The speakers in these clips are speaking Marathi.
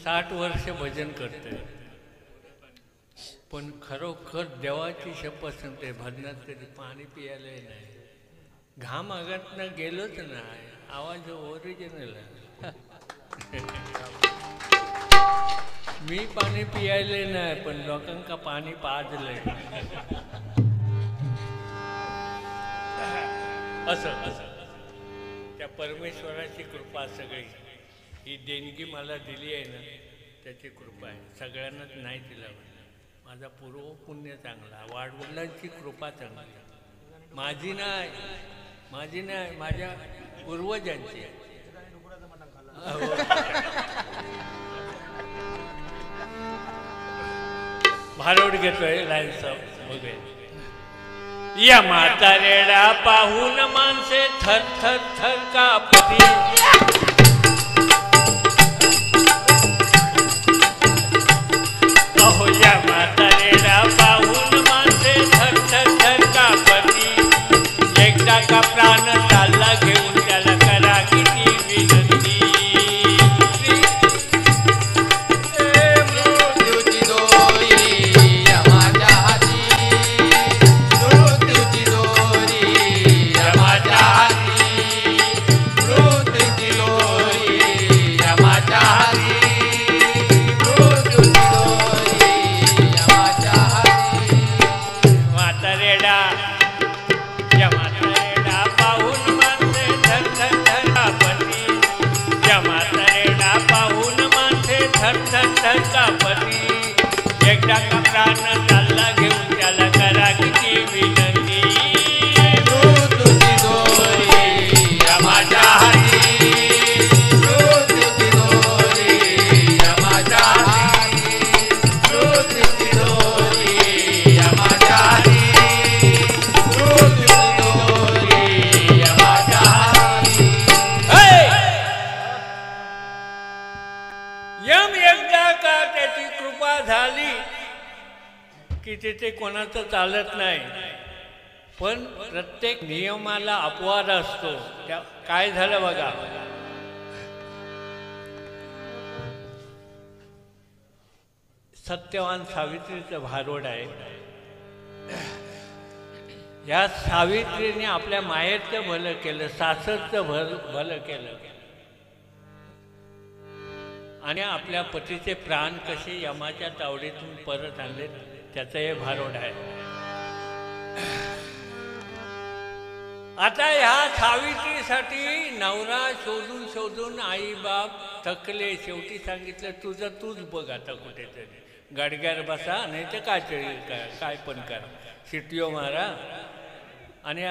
60 वर्ष भजन करतोय, पण खरोखर देवाची शपथ सांगते भजनात कधी पाणी पियाले नाही, घाम अंगातनं गेलोच नाही, आवाज ओरिजिनल मी पाणी पियाले नाही पण लोकांका पाणी पाजलंय असं असं त्या परमेश्वराची कृपा सगळी ही देणगी मला दिली आहे ना, त्याची कृपा आहे. सगळ्यांनाच नाही दिला, माझा पूर्व पुण्य चांगला, वाडवडिलांची कृपा चांगली, माझी नाही माझ्या पूर्वजांची. भारोड घेतोय लाईनचा बघे. या म्हातारेडा पाहून माणसे थर थर थर कापती, अहो या म्हातारेडा पाहून माणसे थर थर थर कापती, एकदा का प्राण चालला घेऊन त्याला करा किती विनंती. एकदा का प्राण चालला घेऊन त्याला करा किती विनंती. तुझी दोरी माझ्या हाती, तुझी दोरी माझ्या हाती, तुझी दोरी माझ्या हाती, तुझी दोरी माझ्या हाती. यम एकदा का त्याची कृपा झाली की तिथे कोणाचं चालत नाही, पण प्रत्येक नियमाला अपवाद असतो. त्या काय झालं बघा, सत्यवान सावित्रीचं भारोड आहे. या सावित्रीने आपल्या मायेचं भलं केलं, सासरचं भलं केलं आणि आपल्या पतीचे प्राण कसे यमाच्या तावडीतून परत आणले, त्याचं हे भारोड आहे. आता ह्या सावित्रीसाठी नवरा शोधून शोधून आई बाप थकले, शेवटी सांगितलं तुझं तूच बघ आता कुठेतरी, गाडग्यावर बसा नाही तर काय पण करा, शिट्यो मारा. आणि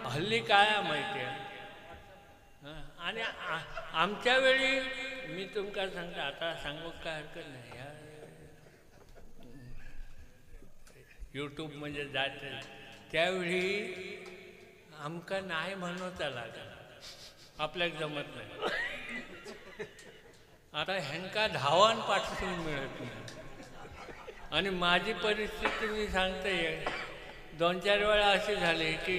हल्ली काय माहिती आहे, आणि आमच्या वेळी मी तुमका सांगता, आता सांगू काय हरकत नाही, यूट्यूब म्हणजे जायचं, त्यावेळी आमका नाही म्हणता लागला, आपल्याला जमत नाही. आता ह्यांका धावान पाठवून मिळत नाही. आणि माझी परिस्थिती मी सांगते, 2-4 वेळा असे झाले की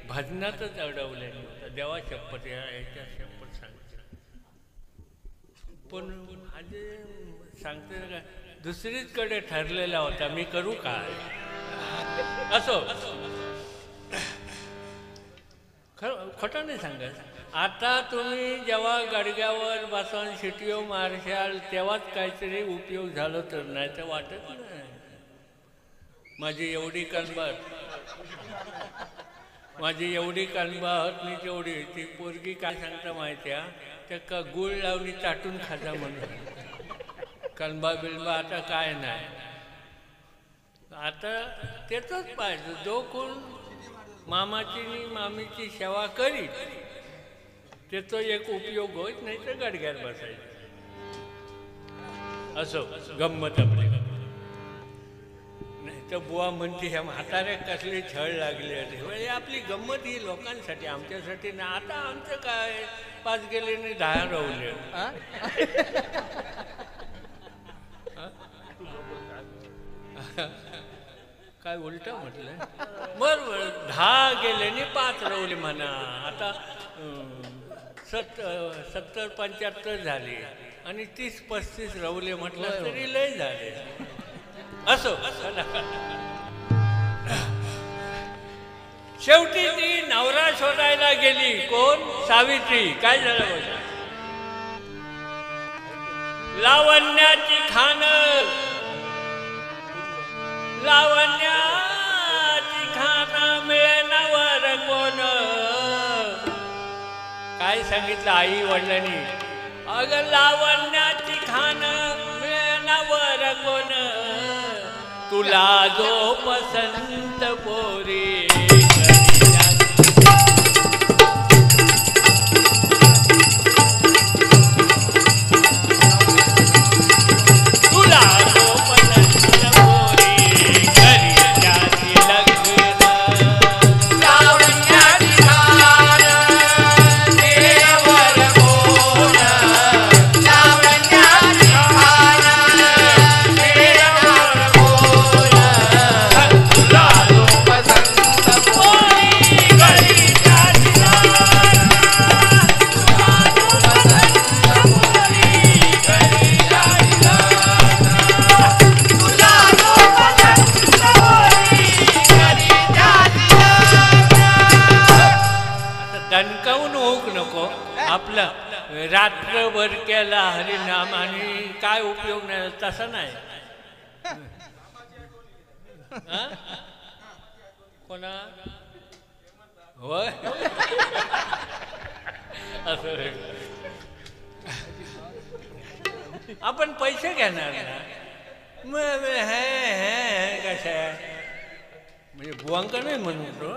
भजनातच अडवले, देवा शपथ याच्या शपथ सांगते, पण आज सांगते का दुसरीचकडे ठरलेला होता, मी करू काय. असो खरं खोटं नाही सांगत. आता तुम्ही जेव्हा गाडग्यावर बसून शिटिओ मारशाल तेव्हाच काहीतरी उपयोग झाला, तर नाही तर वाटत नाही. माझी एवढी कानबाहत मी तेवढी, ती पोरगी काय सांगता माहिती आहे, त्या का गुळ लावणी चाटून खाजा म्हणून, कलबा बिलबा आता काय नाही. आता तेच पाहिजे, जो कोण मामाची आणि मामीची सेवा करी त्याचा एक उपयोग होत, नाही तर गाडग्यात बसायचं. असो गंमत आपली. नाही तर बुवा म्हणते ह्या म्हाताऱ्या कसली छळ लागली होती, आपली गंमत ही लोकांसाठी, आमच्यासाठी ना. आता आमचं काय 5 गेले नाही 10 राहले, काय उलट म्हटलं, बरोबर 10 गेले आणि 5 राहले म्हणा. आता 70-75 झाले, आणि 30-35 रवले म्हटलं तरी लय झाले. असो, शेवटी ती नवरा शोधायला गेली. कोण? सावित्री. काय झालं बघा. लावण्याची खान, लावण्याची खान मिळेनावर कोण. काय सांगितलं आई वडिलांनी? अगं लावण्याची खान मिळेनावर कोण, तुला जो पसंत पोरी. रात्रभर केला हरिनाम आणि काय उपयोग नाही. तसा नाही. कोणा होय असं आपण पैसे घेणार ना. मग कशा म्हणजे बुवांका नाही म्हणतो.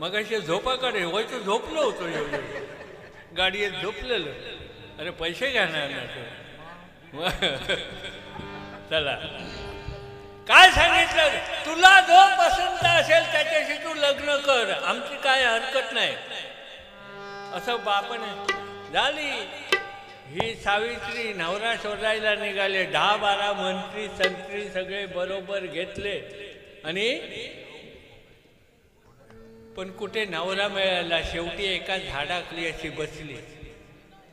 मग असे झोपाकडे व्हायचं झोपलो होतो. गाडीत झोपलेलं. अरे पैसे घेणार ना तू. चला काय सांगितलं? तुला जो पसंत असेल त्याच्याशी तू लग्न कर, आमची काय हरकत नाही. असं बापाने झाली. ही सावित्री नवरा शोधायला निघाले. 10-12 मंत्री संत्री सगळे बरोबर घेतले आणि पण कुठे नवरा मिळाला. शेवटी एका झाडाखाली अशी बसली.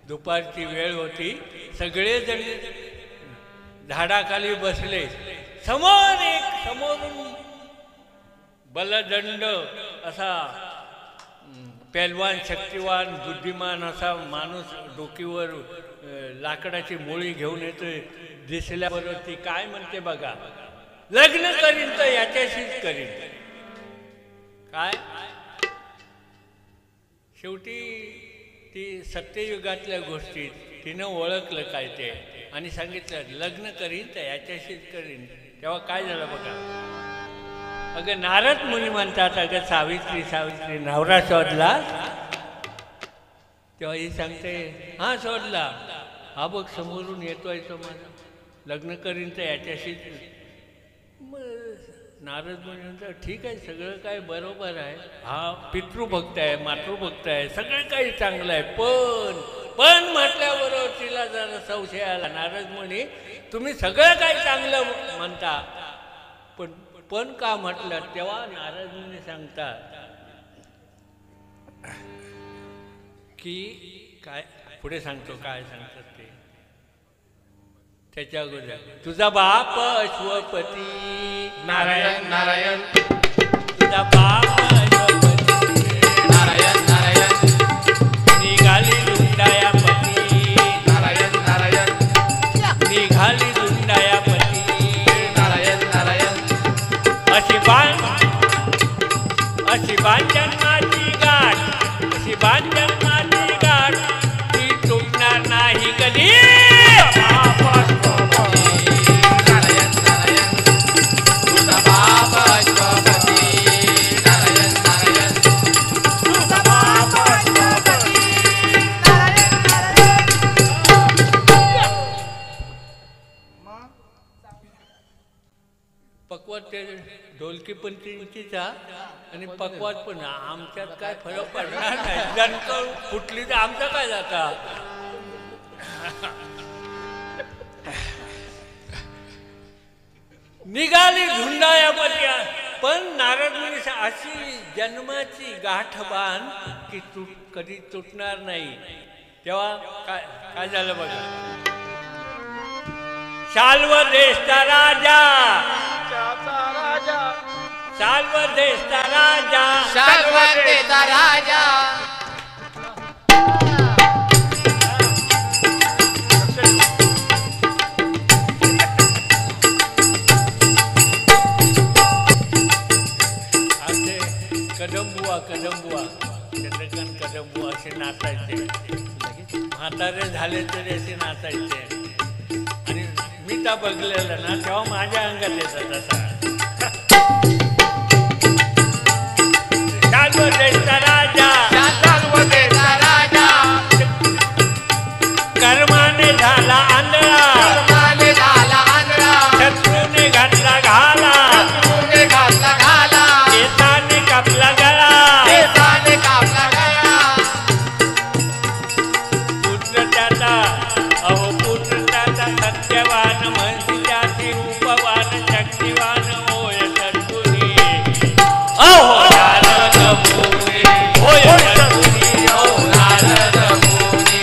दुपारची वेळ होती. सगळेजण झाडाखाली बसले. समोरून बलदंड असा पैलवान शक्तिवान बुद्धिमान असा माणूस डोकीवर लाकडाची मोळी घेऊन येतोय. दिसल्याबरोबर ती काय म्हणते बघा, लग्न करीन तर याच्याशीच करीन. काय शेवटी ती सत्ययुगातल्या गोष्टी तिनं ओळखलं काय ते आणि सांगितलं लग्न करीन तर याच्याशीच करीन. तेव्हा काय झालं बघा. अगं नारद मुनी म्हणतात, अगं सावित्री सावित्री नवरा शोधला. तेव्हा ही सांगते हा शोधला. हा बघ समोरून येतोय तो माझा, लग्न करीन तर याच्याशीच. नारद मुनी म्हणतात ठीक आहे, सगळं काय बरोबर आहे. हा पितृभक्त आहे, मातृभक्त आहे, सगळं काही चांगलं आहे. पण म्हटल्याबरोबर तिला जरा संशय आला. नारद मुनी तुम्ही सगळं काही चांगलं म्हणता, पण का म्हटलं. तेव्हा नारद मुनी सांगतात की काय पुढे सांगतो काय सांगतात ते त्याच्या अगोदर. तुझा बाप अश्वपती नारायण नारायण, तुझा बाप अश्वपती नारायण नारायण, निघाली रुंडायापती नारायण नारायण, निघाली रुंडायापती नारायण नारायण. अशी बाण जन्माची गाठ, अशी बाण जन्माची गाठ, ती तुटणार नाही कधी. पकवात ते ढोलकी पण तींचीचा आणि पकवात पण. आमच्यात काय फरक पडणार नाही. जनकळ फुटली तर आमचं काय जाता. निघाली झुंडायापत्या. पण नारद मुनी अशी जन्माची गाठ बाण की कधी तुटणार नाही. तेव्हा काय झालं बघा. शाल्व देशचा राजा राजा शाल्व देशचा राजा शाल्वतेचा राजा असे कदंबुवा चंद्रकांत कदंबुवा असे नाचायचे म्हातारे झाले तरी असे नाचायचे आणि मी त्या बघलेलं ना तेव्हा माझ्या अंगात येतात असा शाल्वतेचा राजा शाल्वतेचा राजा कर्माने झाला आंधळा कर्माने झाला आंधळा शत्रूने घातला घाला शत्रूने घातला घाला केसाने कापला गळा केसाने कापला गळा पुत्र त्याचा अहो पुत्र त्याचा सत्यवान म्हणसीच्याची रूपवान शक्तिवान होय सद्गुणी अहो नारद मुनी होय सद्गुणी ओ नारद मुनी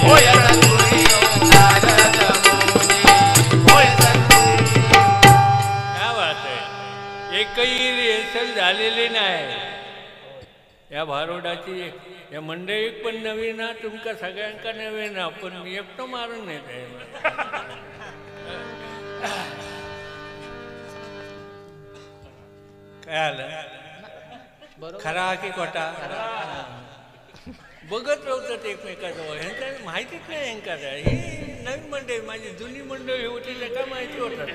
होय सद्गुणी ओ नारद मुनी होय सद्गुणी काय बात आहे एकही रिहर्सल झालेली नाही या भारोडाची या मंडळीक पण नवीन ना तुमका सगळ्यांका नवीन ना पण मी एकटं मारून नेत आहे काय आलं खरा की खोटा बघत राहतात एकमेकाजवळ ह्यांचं माहितीच नाही ह्यांका ही नवीन मंडळी माझी जुनी मंडळी होती त्या काय माहिती होतं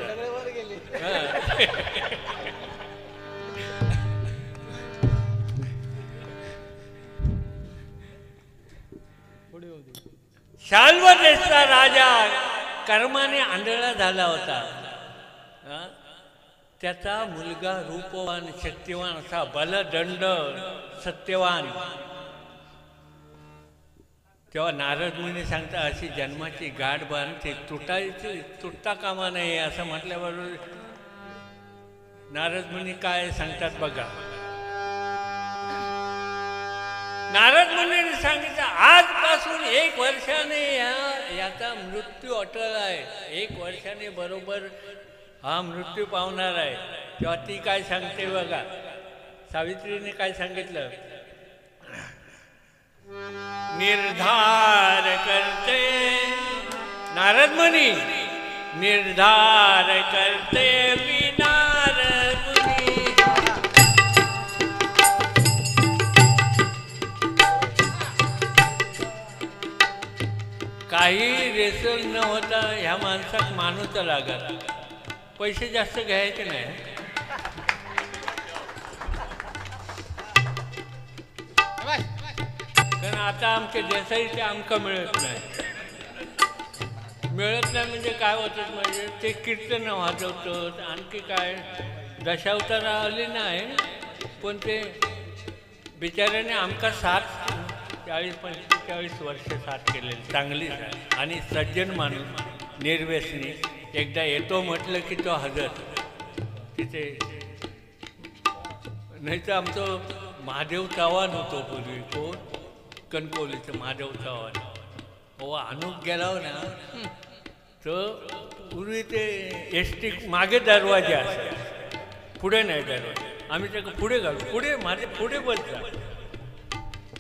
शाल्व देशचा राजा कर्माने आंधळा झाला होता त्याचा मुलगा रूपवान शक्तिवान असा बलदंड सत्यवान तेव्हा नारद मुनी सांगता अशी जन्माची गाठ बांधते तुटता कामा नये असं म्हटल्याबरोबर नारद मुनी काय सांगतात बघा नारद मुनीने सांगितलं आजपासून 1 वर्षाने याचा मृत्यू अटळ आहे 1 वर्षाने बरोबर हा मृत्यू पावणार आहे तेव्हा ती काय सांगते बघा सावित्रीने काय सांगितलं निर्धार करते नारद मुनी निर्धार करते नारद मुनी काही रेसल न होता ह्या माणसाक मानूच लागत पैसे जास्त घ्यायचे नाही कारण आता आमचे देसाईचे आमका मिळत नाही म्हणजे काय होतं म्हणजे ते कीर्तन वाजवतात आणखी काय दशावतार आली नाही पण ते बिचाऱ्याने आमका 40-45 वर्ष साथ केलेली चांगली आणि सज्जन माणूस निर्व्यसनी एकदा येतो म्हटलं की तो हजर तिथे नाही तर आमचं महादेव चव्हाण होतो पूर्वी कोण कणकवलीचं महादेव चव्हाण हो अनुप गेला हो ना तर पूर्वी ते एसटी मागे दरवाजे असायचे पुढे नाही दरवाजे आम्ही त्याला पुढे घालू माझे पुढे बस जा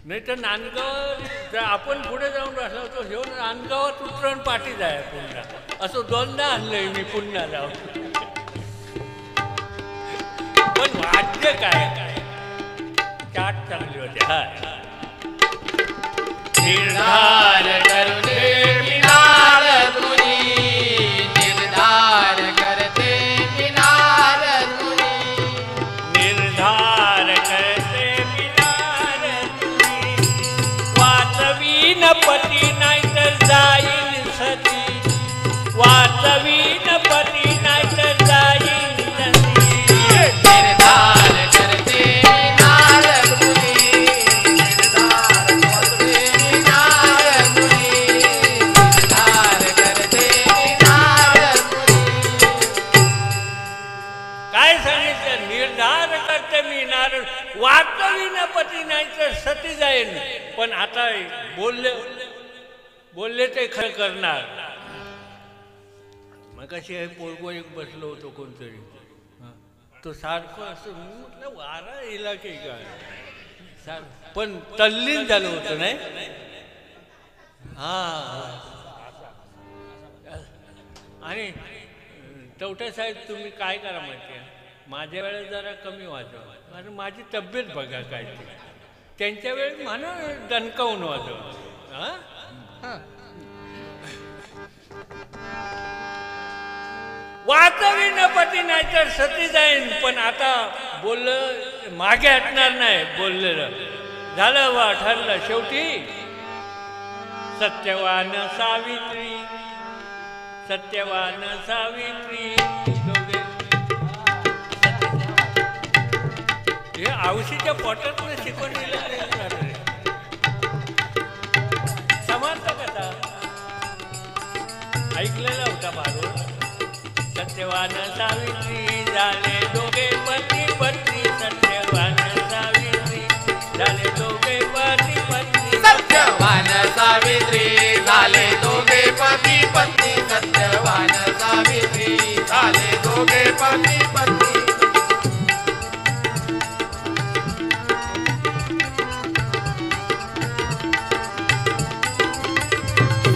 नाही तर नांदगाव जर आपण पुढे जाऊन बसला होतो घेऊन नांदगावात उतरण पाठी जाय पुन्हा असं 2दा आणलंय मी पुन्हा जाऊन पण वाद्य काय चाट चांगली होते हा निर्धार करते नारद मुनी निर्धार करते नारद मुनी निर्धार करते नारद मुनी वाचवीन पती नाही तर जाईन सती वाचवीन पती नाही तर जाईन सती निर्धार करते नारद मुनी निर्धार करते नारद मुनी निर्धार करते नारद मुनी काय सांगितलं निर्धार करते मी नारद वाचवीन पती नाही तर सती जाईन पण आता बोलले ते खरं करणार मग मगाशी हे पोरगो एक बसलो होतो कोणतरी हा. तो सारखं असं मी म्हटलं वारा येला की काय पण तल्लीन झालं होतं नाही हा. आणि चौट्या साहेब तुम्ही काय करा माहिती आहे माझ्या वेळेस जरा कमी वाजवा आणि माझी तब्येत बघा काय ती त्यांच्या वेळेस म्हणा दणकावून वाजवा हा वाचवी न पती नाही तर सती जाईन पण आता बोललं मागे हटणार नाही बोललेलं झालं वा ठरलं शेवटी सत्यवान सावित्री सत्यवान सावित्री दोघे हे औषधीच्या पोटात शिकवलेलं समानता कथा ऐकलेला होता मारून सत्यवान सावित्री झाले दोघे पती पत्नी सत्यवान सावित्री झाले दोघे पती पत्नी सत्यवान सावित्री झाले दोघे पती पत्नी सत्यवान सावित्री झाले दोघे पती पत्नी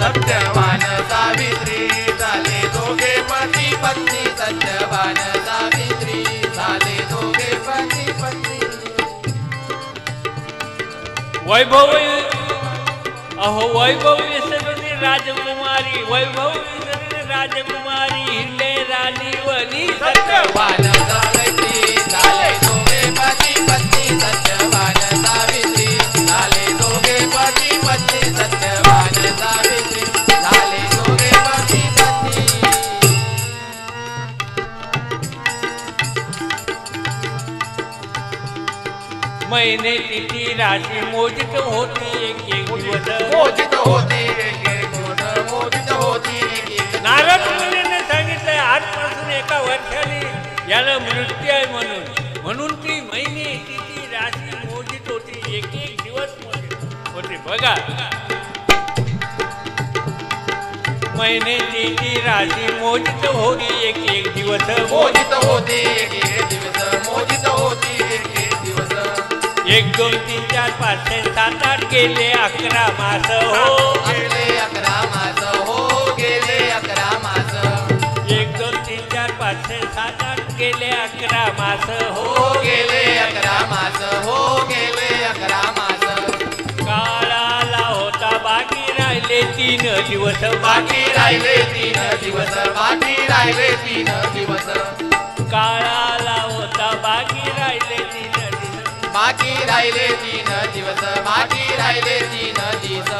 सत्यवान सावित्री झाले दोघे पती पत्नी सत्यवान सावित्री झाले दोघे पती पत्नी वैभव अहो वैभव विसरली राजकुमारी वैभव विसरली राजकुमारी हिंडे राणी वली सत्यवान सावित्री झाले दोघे पती पत्नी सत्यवान सावित्री झाले दोघे पती पत्नी सत्यवान सावित्री झाले दोघे पती पत्नी महिने तिथी राशी मोजित होती एक एक दिवस मोजित होती एक एक दिवस मोजित होती एक एक नारद मुनीने सांगितलंय आजपासून एका वर्षाने याला मृत्यू आहे म्हणून ती महिने तिथी राशी मोजित होती एक एक दिवस मोजित होते बघा महिने तिथी राशी मोजित होती एक एक दिवस मोजित होती एक एक दिवस मोजित होती एक एक दिवस 1 2 3 4 5 6 7 8 गेले 11 मास हो गेले 11 मास हो गेले 11 मास 1 2 3 4 5 6 7 8 गेले 11 मास हो गेले 11 मास हो गेले 11 मास काळाला होता बाकी राहिले 3 दिवस बाकी राहिले 3 दिवस बाकी राहिले 3 दिवस काळाला होता बाकी राहिले 3 दिवस बाकी राहिले 3 दिवस बाकी राहिले 3 दिवस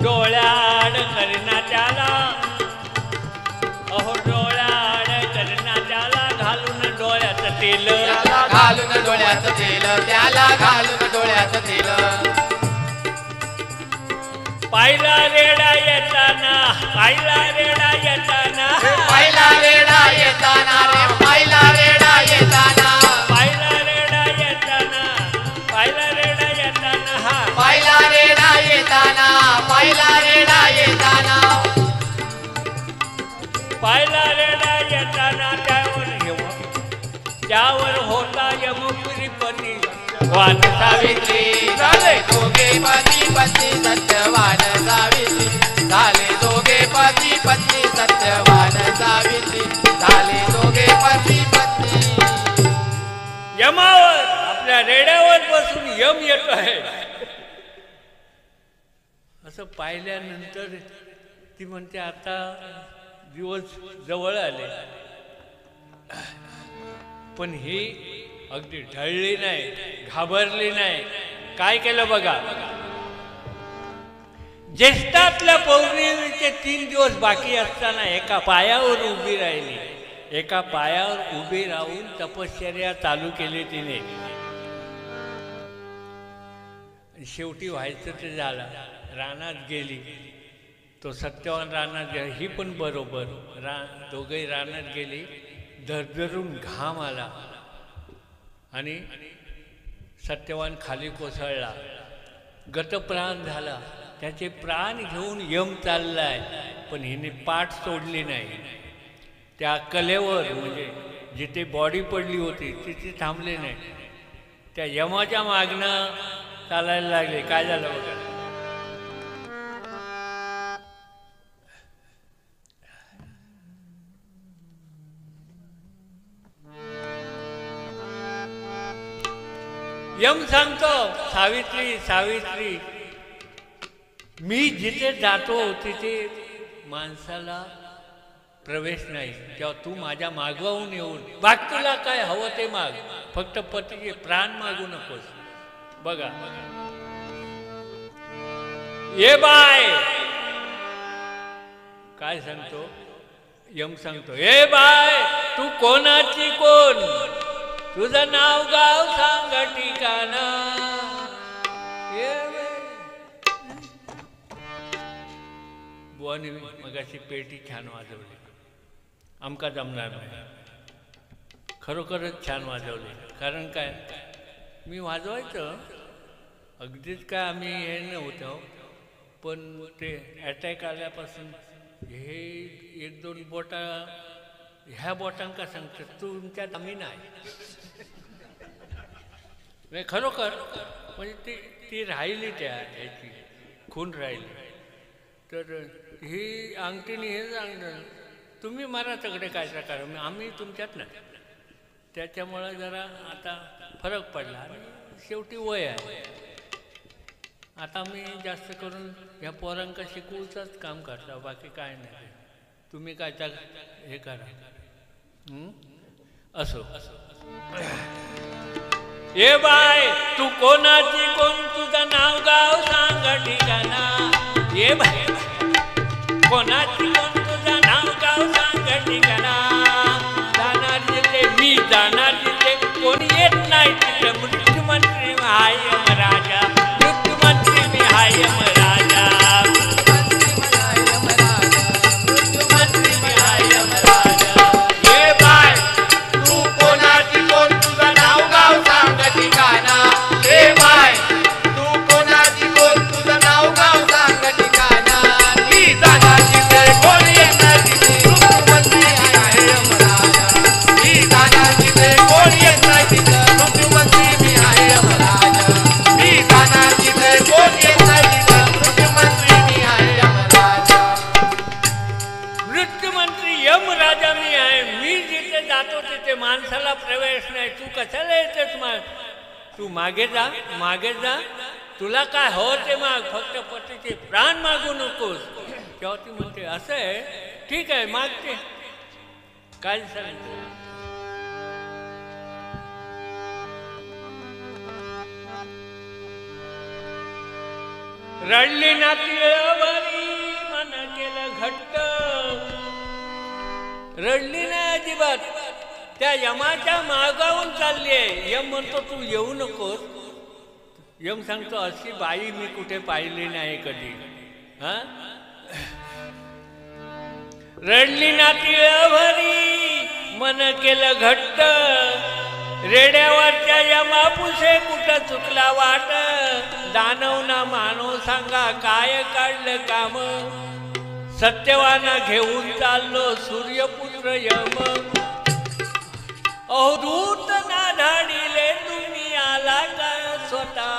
डोळ्याड करना त्याला अहो डोळ्याड करना त्याला घालून डोळ्यात तेल त्याला घालून डोळ्यात तेल त्याला घालून डोळ्यात तेल पाहिला रेडा येताना पाहिला रेडा येताना पाहिला रेडा येताना रे पाहिला रेडा येताना पाहिला रेडा येताना पाहिला रेडा येताना हा पाहिला रेडा येताना पाहिला रेडा येताना पाहिला रेडा येताना त्यावर होता यमपुरी पती वान सावित्री झाले दोघे पती पत्नी सत्यवान सावित्री झाले दोघे पती पत्नी सत्यवान सावित्री झाले दोघे पती पत्नी यमावर आपल्या रेड्यावर बसून यम येत आहे असं पाहिल्यानंतर ती म्हणते आता दिवस जवळ आले पण ही अगदी ढळली नाही घाबरली नाही काय केलं बघा ज्येष्ठातल्या पौर्णिमेचे 3 दिवस बाकी असताना एका पायावर उभी राहिली एका पायावर उभी राहून तपश्चर्या चालू केली तिने शेवटी व्हायचं ते झालं रानात गेली तो सत्यवान रानात गेला ही पण बरोबर दोघे रानात गेली धरधरून घाम आला आणि सत्यवान खाली कोसळला, गतप्राण झाला. त्याचे प्राण घेऊन यम चाललाय, पण हिने पाठ सोडली नाही. त्या कलेवर म्हणजे जिथे बॉडी पडली होती तिथे थांबले नाही, त्या यमाच्या मागणं चालायला लागले. काय झालं बघा. यम सांगतो, सावित्री सावित्री, मी जिथे जातो तिथे माणसाला प्रवेश नाही, तेव्हा तू माझ्या मागवून येऊन बाग, तुला काय हवं ते माग, फक्त पतीचे प्राण मागू नकोस. बघा, ये बाय, काय सांगतो यम सांगतो, ए बाय तू कोणाची कोण, तुझं नाव गाव सांग ठिकाणा. बुवाने मगाशी पेटी छान वाजवली, आमका जमणार नाही. खरोखरच छान वाजवली. कारण काय, मी वाजवायचं अगदीच काय आम्ही हे नव्हतं, पण ते अटॅक आल्यापासून हे एक दोन बोटा, ह्या बोटांका सांगतात तुमच्यात आम्ही नाही. खरोखर म्हणजे ती राहिली, त्या ह्याची खून राहिली. तर ही अंगठीने हे सांगणं, तुम्ही मारा सगळे काय प्रकार, आम्ही तुमच्यात नाही. त्याच्यामुळं जरा आता फरक पडला. आणि शेवटी वय आहे, आता मी जास्त करून ह्या पोरांका शिकवूचंच काम करता, बाकी काय नाही. तुम्ही काय हे करा. असो, ए बाय तू कोणाची कोण, तुझं नाव गाव सांग ठिकाणा. ए बाय कोणाची कोण, तुझं नाव गाव सांग ठिकाणा. जाणार जिथे मी जाणार जिथे, कोणी येत नाही तिथे. मृत्युमंत्री मी हाय यमराजा, मृत्युमंत्री मी हाय यमराजा, मृत्युमंत्री मी हाय यमराजा. ए बाय तू कोणाची कोण, तुझं नाव गाव सांग ठिकाणा. ए बाय तू कोणाची कोण, तुझं नाव गाव सांग ठिकाणा. मी जाणार तिथे, कोण येणार तिथे. मृत्युमंत्री मी आहे यमराजा, मी जाणार तिथे, कोण येत नाही तिथे. मृत्युमंत्री मी आहे यमराजा, मी जाणार तिथे, कोण येत नाही तिथे. मृत्युमंत्री मी आहे यमराजा. मृत्युमंत्री यमराजा मी आहे. मी जिथे जातो तिथे माणसाला प्रवेश नाही. तू कशाला येतेस माग, तू मागे जा, मागे जा. तुला काय हवं ते माग, फक्त पतीचे प्राण मागू नकोस. तेव्हा ती म्हणते, असं आहे, ठीक आहे मागते. काय सांगते, रडली ना तिळवरी, मन केलं घट्ट. रडली नाही अजिबात, त्या यमाच्या मागावून चालली आहे. यम म्हणतो तू येऊ नकोस. यम सांगतो, अशी बाई मी कुठे पाहिली नाही कधी. हा, रडली ना तिळभरी, मन केलं घट्ट. रेड्यावरच्या यमापुसे कुठं चुकला वाट. दानव ना मानव सांगा काय काढलं काम. सत्यवाना घेऊन चाललो सूर्यपुत्र यम. अवधूत ना धाडिले तुम्ही आला का स्वतः.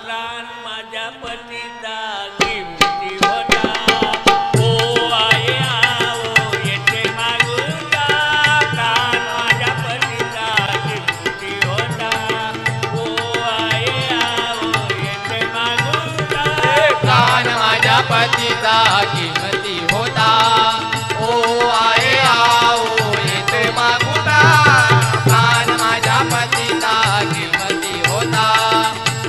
प्राण माझ्या पतीचा किमती होता. ओ आहे आओ येथे मागूता. प्राण माझ्या पतीचा किमती होता. ओ आहे आओ येथे मागूता. प्राण माझ्या पतीचा किमती होता. ओ आहे आओ येथे मागुता. प्राण माझ्या पतीचा किमती होता.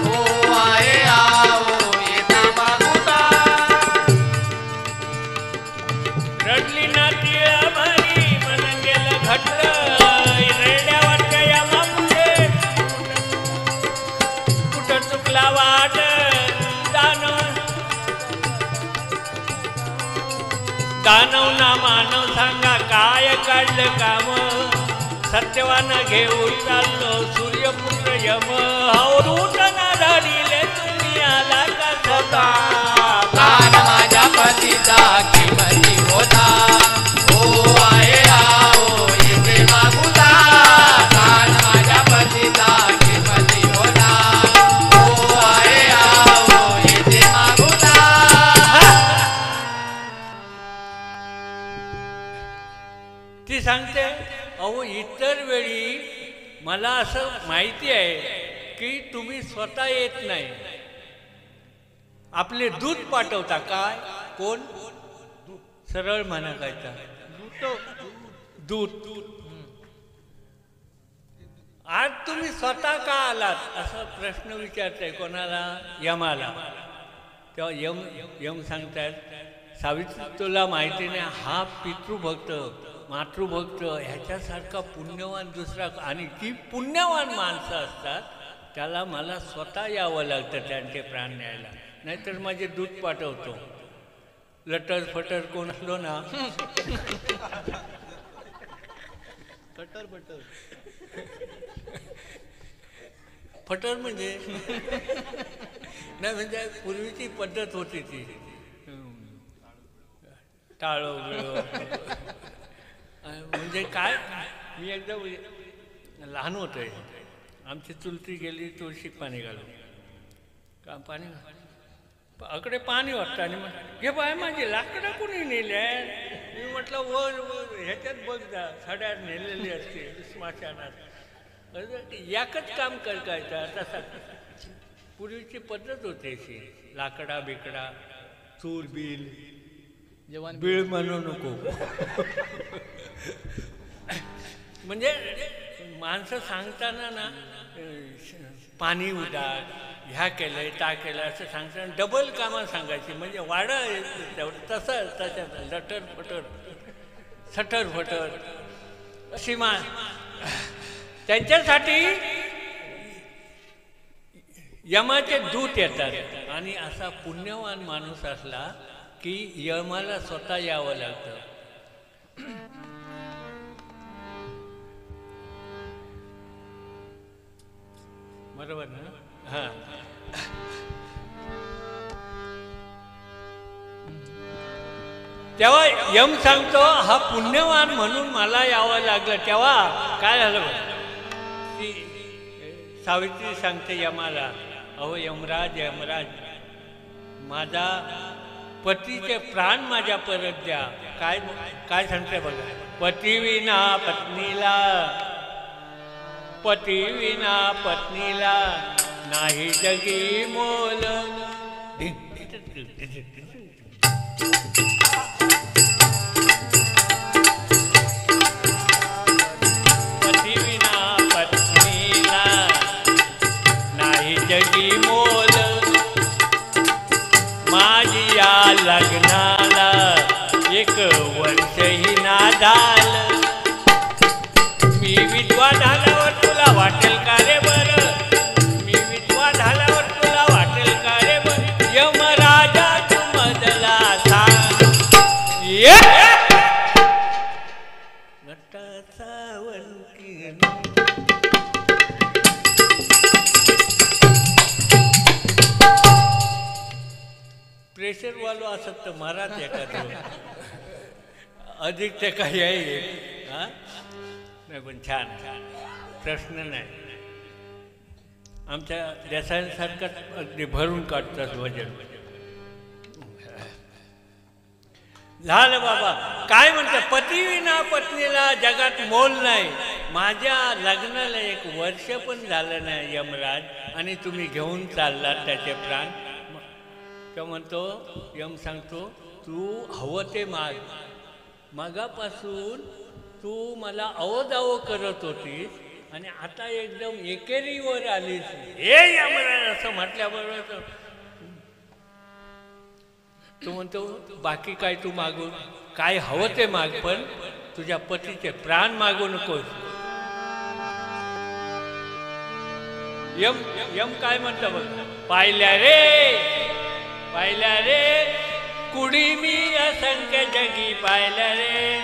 ओ आहे आओ येथे मागुता. रडली ना तिळभरी, मन केलं घट्ट. रेड्यावरच्या यमापुढे कुठं चुकला वाट. दानव ना मानव सांगा काय काढलं काम. सत्यवान घेऊन चाललो सूर्य यम हो दूत ना धरिले तुम्ही आला का सदा प्राण माझ्या पतीचा किमती होता ओ आहे आओ येथे मागुता प्राण माझ्या पतीचा किमती होता ओ आहे आओ येथे मागुता ती सांगते अहो इतर वेळी मला असं माहिती आहे की तुम्ही स्वतः येत नाही आपले दूध पाठवता काय कोण सरळ म्हणा काय दूध आज तुम्ही स्वतः का आलात असा प्रश्न विचारताय कोणाला यमाला तेव्हा यम सांगतात सावित्री तुला माहिती नाही हा पितृभक्त मातृभक्त ह्याच्यासारखा पुण्यवान दुसरा आणि जी पुण्यवान माणसं असतात त्याला मला स्वतः यावं लागतं त्यांचे प्राण न्यायला नाहीतर माझे दूध पाठवतो लटर फटर कोण असलो ना फटर म्हणजे नाही म्हणजे पूर्वीची पद्धत होती ती टाळो म्हणजे काय मी एकदा लहान होतोय आमची चुलती गेली तुळशीक पाणी घालून का पाणी अकडे पाणी वाटतं आणि मग हे बाय माझी लाकडं कोणी नेल्या मी म्हटलं वर वर ह्याच्यात बघ जा साड्या नेलेली असते स्मशानात एकच काम करायचं तसा पूर्वीची पद्धत होती अशी लाकडा बिकडा चूल बिल जेवण बिळ म्हणू नको म्हणजे माणसं सांगताना ना पाणी उडाल ह्या केलंय त्या केलं असं सांगताना डबल कामं सांगायची म्हणजे वाडा तसं त्याच्यात लटर फटर सटर फटर सीमा त्यांच्यासाठी यमाचे दूत येतात आणि असा पुण्यवान माणूस असला की यमाला स्वतः यावं लागतं बरोबर ना हां तेव्हा यम सांगतो हा पुण्यवान म्हणून मला यावं लागलं तेव्हा काय झालं ती सावित्री सांगते यमाला अहो यमराज यमराज माझा पतीचे प्राण माझ्या परत द्या काय काय सांगते बघा पती विना पत्नीला नाही जगी मोल पती विना पत्नीला नाही जगी मोल माझी या लग्नाला एक वर्षही ना झालं मी विधवा झाल्यावर तुला वाटेल का रे बरं मी विधवा झाल्यावर तुला वाटेल का रे बरं यमराजा तू मजला सांग घटाचा वंकीन प्रेशरवालो असत तर महाराज एखादं अधिक ते काही आहे हां नाही पण छान छान प्रश्न नाही आमच्या देसाईसारखंच अगदी भरून काढतात वजन झालं बाबा काय म्हणतं पती विना पत्नीला जगात मोल नाही माझ्या लग्नाला एक वर्ष पण झालं नाही यमराज आणि तुम्ही घेऊन चाललात त्याचे प्राण तो म्हणतो यम सांगतो तू हवं ते माग मागापासून तू मला अवदाव करत होतीस आणि आता एकदम एकेरीवर आलीस हे यमराज असं म्हटल्याबरोबर तू म्हणतो बाकी काय तू मागू काय हवं ते माग पण तुझ्या पतीचे प्राण मागू नकोस यम यम काय म्हणतं बघ पाहिल्या रे कुडी मी असंख्य जगी पाहिल्या रे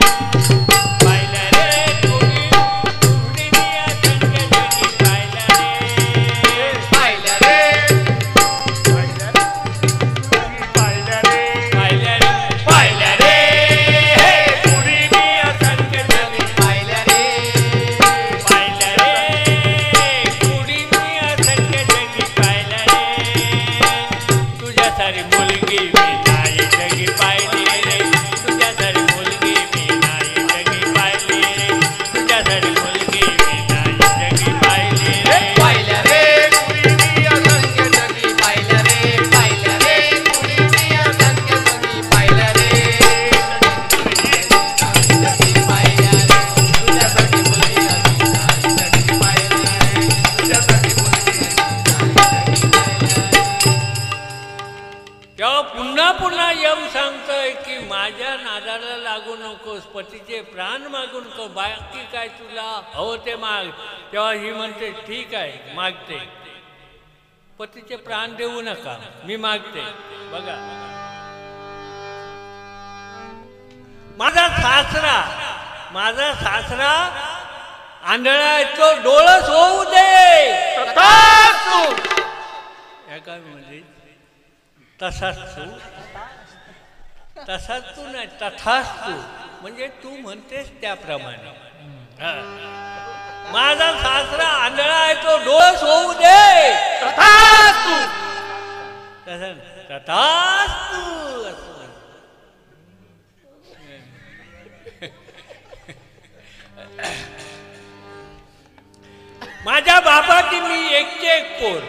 कुडी मी असंख्य जगी पाहिल्या रे सांगतोय की माझ्या नादाला लागू नकोस, पतीचे प्राण मागू नको, बाकी काय तुला हो ते माग. तेव्हा ही म्हणते ठीक आहे मागते, पतीचे प्राण देऊ नका, मी मागते. बघा माझा सासरा आंधळा आहे, तो डोळस होऊ दे. तथास्तु. या काय म्हणजे तसाच तू नाही, तथास्तु म्हणजे तू म्हणतेस त्याप्रमाणे. माझा सासरा आंधळा आहे, तो डोळस होऊ दे. तथास्तु. तथास्तु असं. माझ्या बापाची मी एकचे एक पोर,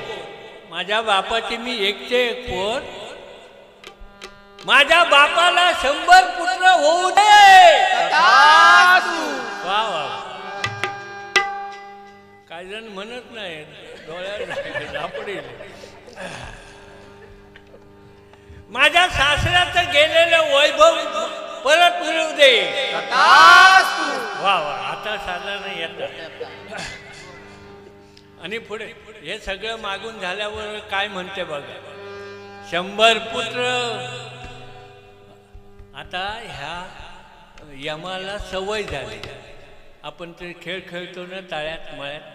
माझ्या बापाची मी एकचे एक पोर, माझ्या बापाला 100 पुत्र होऊ दे. तथास्तु. वा वा. काही जण म्हणत नाही, डोळ्यात झापडी. माझ्या सासऱ्याचं गेलेलं वैभव परत मिळवू दे. तथास्तु. वा वा. आता साधारण येतात. आणि पुढे हे सगळं मागून झाल्यावर काय म्हणते बघा, 100 पुत्र. आता ह्या यमाला सवय झाली. आपण ते खेळ खेळतो ना, ताळ्यात मळ्यात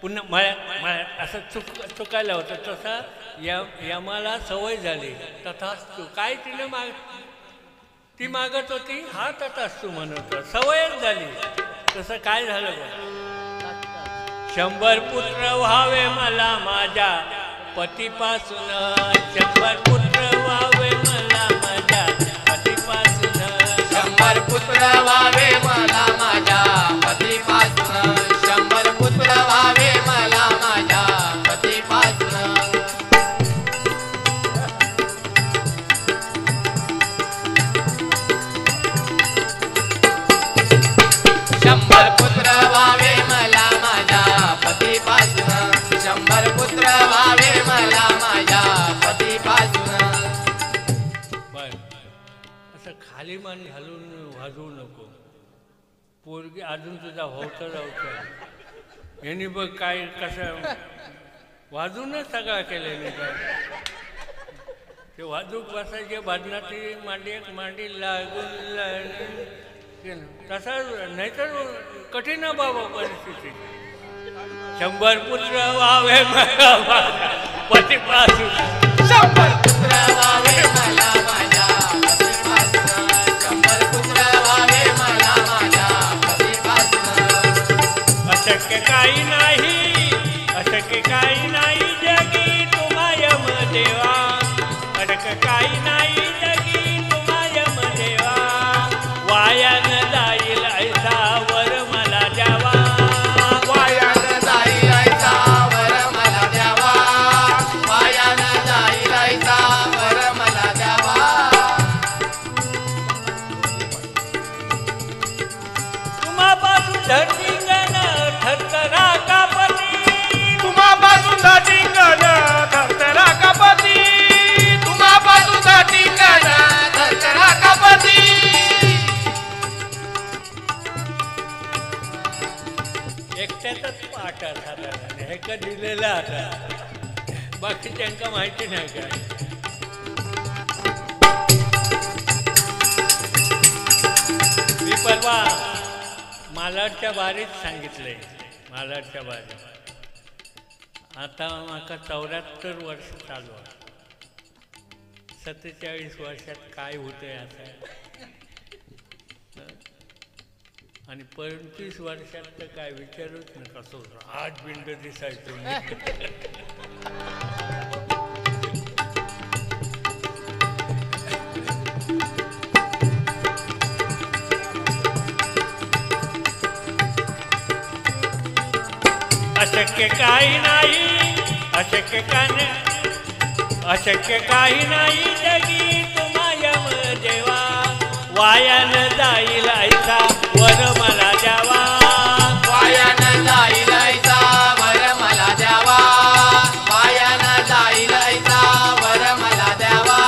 पुन्हा मळ्यात असं चुकायला होतं, तसा यमाला सवय झाली. तथास्तु. काय तिने ती मागत होती, हा तथास्तु म्हणत होता, सवयच झाली. तसं काय झालं बघ, 100 पुत्र व्हावे मला माझ्या पतीपासून, 100 पुत्र व्हावे मला माझ्या पतीपासून, 100 पुत्र व्हावे मला माझ्या पतीपासून, 100 पुत्र व्हावे मला माझ्या पतीपासून. 100 पुत्र व्हावे मला माझ्या पतीपासून, 100 पुत्र व्हावे मला माझ्या पतीपासून. असं खाली मान घालून वाजवू नको. पोरगी अजून तुझा होतं जाऊचं, यांनी बघ काय कसं वाजूनच सगळा केलेलं काय. ते वाजूक बसायचे भजनाची मांडी लागून तसा नाहीतर कठीण बाबा परिस्थिती. 100 पुत्र व्हावे मला माझ्या पतीपासून, 100 पुत्र व्हावे मला माझ्या पतीपासून, 100 पुत्र व्हावे मला माझ्या पतीपासून. अशक्य काही नाही, अशक्य काही नाही जगी तुम्हा यम देवा, अशक्य काही नाही जगी तुम्हा यम देवा, वायान जाईल ऐसा वर मला द्यावा, वायान जाईल ऐसा वर मला द्यावा, वायान जाईल ऐसा वर मला द्यावा. तुम्हापासून धरतींगण थरथरा कापती, तुम्हापासून धिंगण थरथरा कापती, तुम्हापासून धिंगण थरथरा कापती. एकट्याचाच पाठ साधारण हे का दिलेलं आता, बाकी त्यांना माहिती नाही काय. मी परवा मालाडच्या बारीत सांगितलंय, मालाडच्या बारीत. आता माका 74 वर्ष चालू आहे. 47 वर्षात काय होतंय आता, आणि 25 वर्षात तर काय विचारूच नका. कसं राजबिंड दिसायचो मी. अशक्य काही नाही, अशक्य काही नाही जगी तुम्हा यम देवा, वायान जाईल ऐसा वर मला द्यावा, वायान जाईल ऐसा वर मला द्यावा, वायान जाईल ऐसा वर मला द्यावा.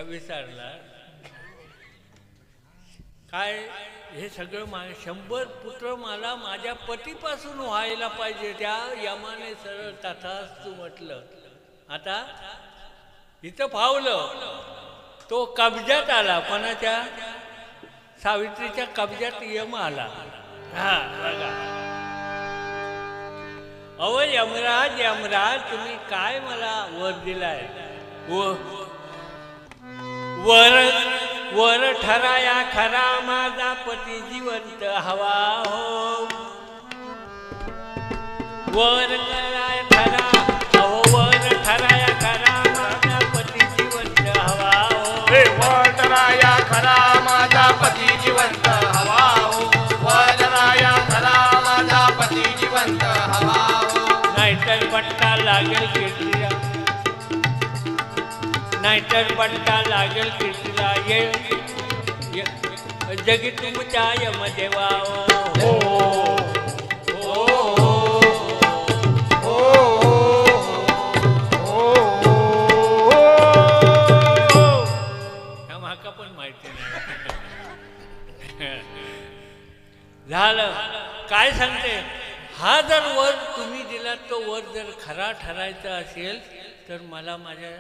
विचारला काय हे सगळं 100 पुत्र मला माझ्या पतीपासून व्हायला पाहिजे, त्या यमाने सरळ तथास्तु म्हटलं. आता इथं फावलं, तो कब्जात आला. कोणाच्या? सावित्रीच्या कब्जात यम आला. हा बघा, अव यमराज यमराज तुम्ही काय मला वर दिलाय? वर ठराया खरा माझा पती जिवंत हवा हो. वर कराय खरा, अहो वर ठराया खरा माझा पती जिवंत हवा हो. वर ठराया खरा माझा पती जिवंत हवा हो. वर ठराया खरा माझा पती जिवंत हवा हो. नाहीतर बट्टा लागेल कीर्तीला, नाहीतर बट्टा लागेल कीर्तीला. जगी तुमच्या यमदेवा हो. माका पण माहिती नाही. झालं काय सांगते, हा जर वर तुम्ही दिला तो वर जर खरा ठरायचा असेल तर मला माझ्या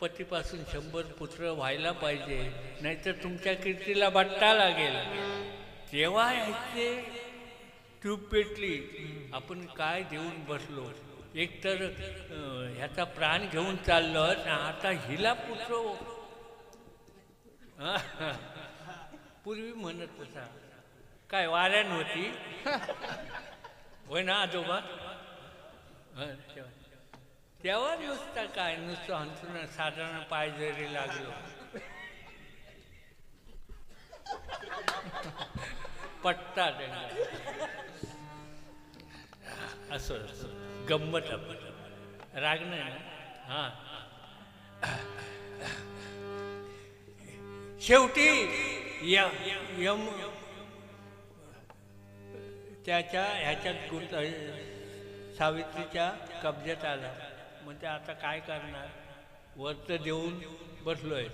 पतीपासून 100 पुत्र व्हायला पाहिजे, नाहीतर तुमच्या कीर्तीला बट्टा लागेल. तेव्हा ह्याचे ट्यूब पेटली. आपण काय देऊन बसलो, एकतर ह्याचा प्राण घेऊन चाललो, आता हिला पुत्र. पूर्वी म्हणत होता काय वाऱ्यान होती होय ना आजोबा? तेव्हा नुसतं काय नुसतं हंतून साधारण पाय जरी लागलो पट्टा असो असो गंमत राग नाही ना. हा शेवटी यम त्याच्या ह्याच्यात सावित्रीच्या कब्जात आला. म्हणजे आता काय करणार, वर्त देऊन बसलोय,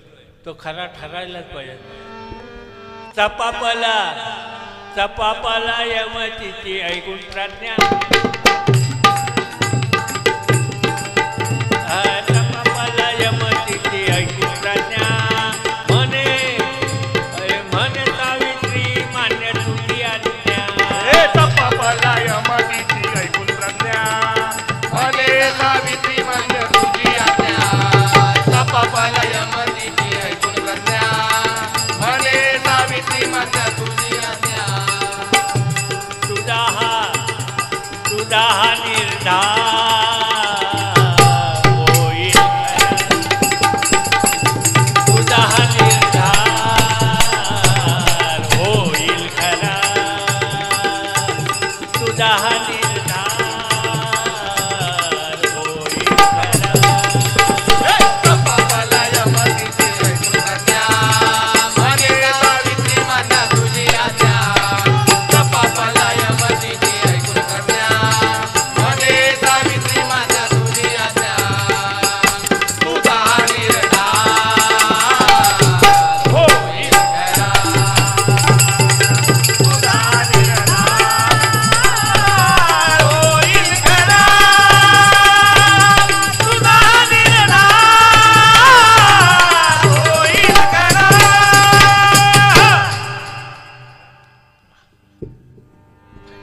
तो खरा ठरायलाच पाहिजे. चपापला यमतीची ऐकून प्रज्ञा, चपापला यमतीची ऐकून प्रज्ञा. म्हणे सावित्री मान्य तुझी आज्ञा. चपापला यमतीची ऐकून प्रज्ञा, म्हणे सावित्री मान्य तुझी आज्ञा. चपापला यमतीची ऐकून प्रज्ञा, म्हणे सावित्री मान्य तुझी आज्ञा. तुझा हा निर्धार होईल खरा. तुझा हा निर्धार होईल खरा. तुझा हा निर्धार होईल खरा. चपापला यमतीची ऐकून प्रज्ञा, म्हणे सावित्री मान्य तुझी आज्ञा. चपापला यमतीची ऐकून प्रज्ञा, म्हणे सावित्री मान्य तुझी आज्ञा. तुझा निर्धार होईल खरा. तुझा निर्धार होईल खरा. तुझा निर्धार होईल खरा.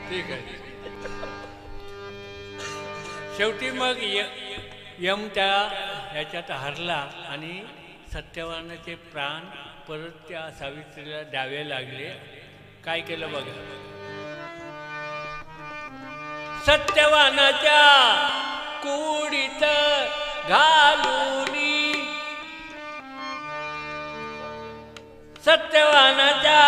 ठीक आहे. शेवटी मग यम त्या ह्याच्यात हरला आणि सत्यवानाचे प्राण परत त्या सावित्रीला द्यावे लागले. काय केलं बघा, सत्यवानाच्या कुडीत घालूनी, सत्यवानाच्या